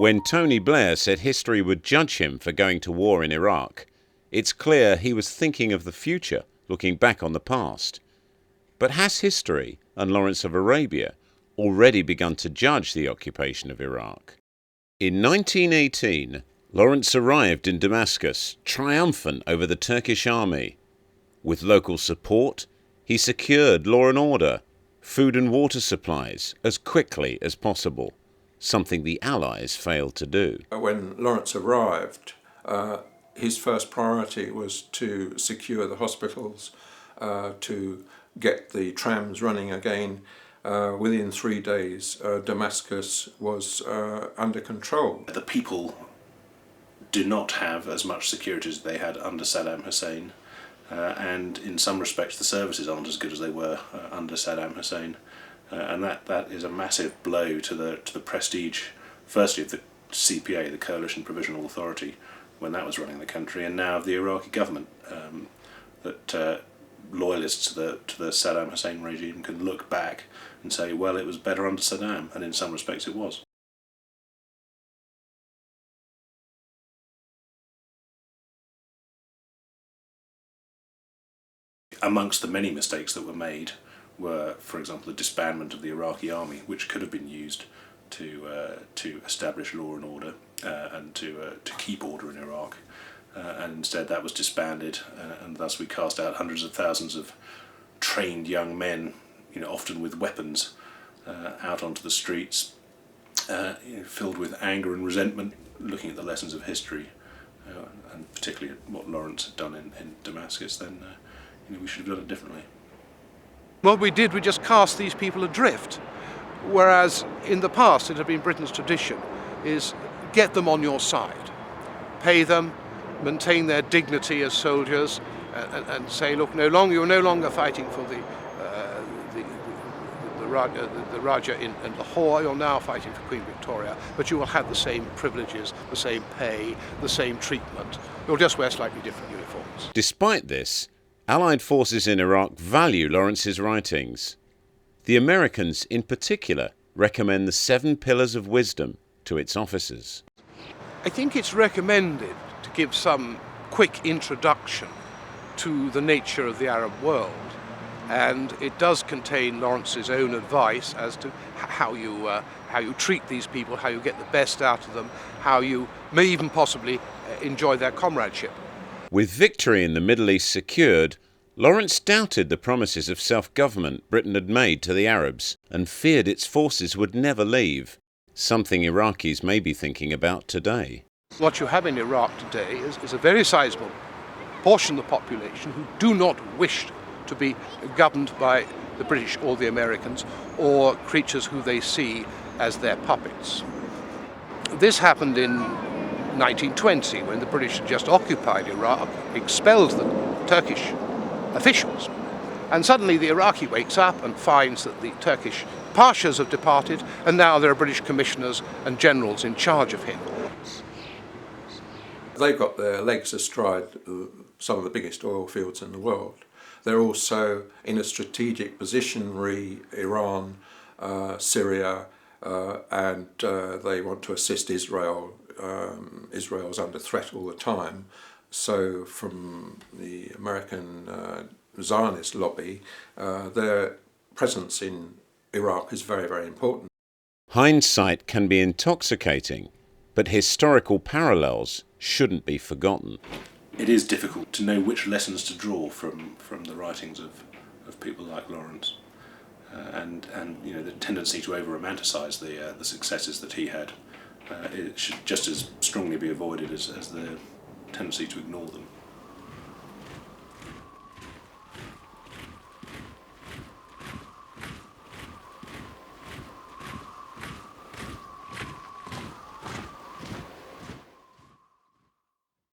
When Tony Blair said history would judge him for going to war in Iraq, it's clear he was thinking of the future, looking back on the past. But has history, and Lawrence of Arabia, already begun to judge the occupation of Iraq? In 1918, Lawrence arrived in Damascus, triumphant over the Turkish army. With local support, he secured law and order, food and water supplies as quickly as possible, something the Allies failed to do. When Lawrence arrived, his first priority was to secure the hospitals, to get the trams running again. Within 3 days, Damascus was under control. The people do not have as much security as they had under Saddam Hussein, and in some respects the services aren't as good as they were under Saddam Hussein, and that is a massive blow to the prestige, firstly of the CPA, the Coalition Provisional Authority, when that was running the country, and now of the Iraqi government. That loyalists to the Saddam Hussein regime can look back and say, well, it was better under Saddam, and in some respects it was. Amongst the many mistakes that were made were, for example, the disbandment of the Iraqi army, which could have been used to establish law and order and to keep order in Iraq. And instead that was disbanded, and thus we cast out hundreds of thousands of trained young men, often with weapons, out onto the streets, filled with anger and resentment, looking at the lessons of history, and particularly at what Lawrence had done in Damascus. Then we should have done it differently. What we did, we just cast these people adrift, whereas in the past it had been Britain's tradition, is get them on your side, pay them, maintain their dignity as soldiers, and say, look, you're no longer fighting for the Raja in Lahore, you're now fighting for Queen Victoria, but you will have the same privileges, the same pay, the same treatment. You'll just wear slightly different uniforms. Despite this, Allied forces in Iraq value Lawrence's writings. The Americans, in particular, recommend the 7 Pillars of Wisdom to its officers. I think it's recommended to give some quick introduction to the nature of the Arab world, and it does contain Lawrence's own advice as to how you treat these people, how you get the best out of them, how you may even possibly enjoy their comradeship. With victory in the Middle East secured, Lawrence doubted the promises of self-government Britain had made to the Arabs and feared its forces would never leave, something Iraqis may be thinking about today. What you have in Iraq today is a very sizable portion of the population who do not wish to be governed by the British or the Americans or creatures who they see as their puppets. This happened in 1920 when the British had just occupied Iraq, expelled the Turkish officials, and suddenly the Iraqi wakes up and finds that the Turkish pashas have departed, and now there are British commissioners and generals in charge of him. They've got their legs astride some of the biggest oil fields in the world. They're also in a strategic position re Iran, Syria, and they want to assist Israel. Israel's under threat all the time. So from the American Zionist lobby, their presence in Iraq is very, very important. Hindsight can be intoxicating, but historical parallels shouldn't be forgotten. It is difficult to know which lessons to draw from the writings of people like Lawrence, and the tendency to over-romanticise the successes that he had. It should just as strongly be avoided as the tendency to ignore them.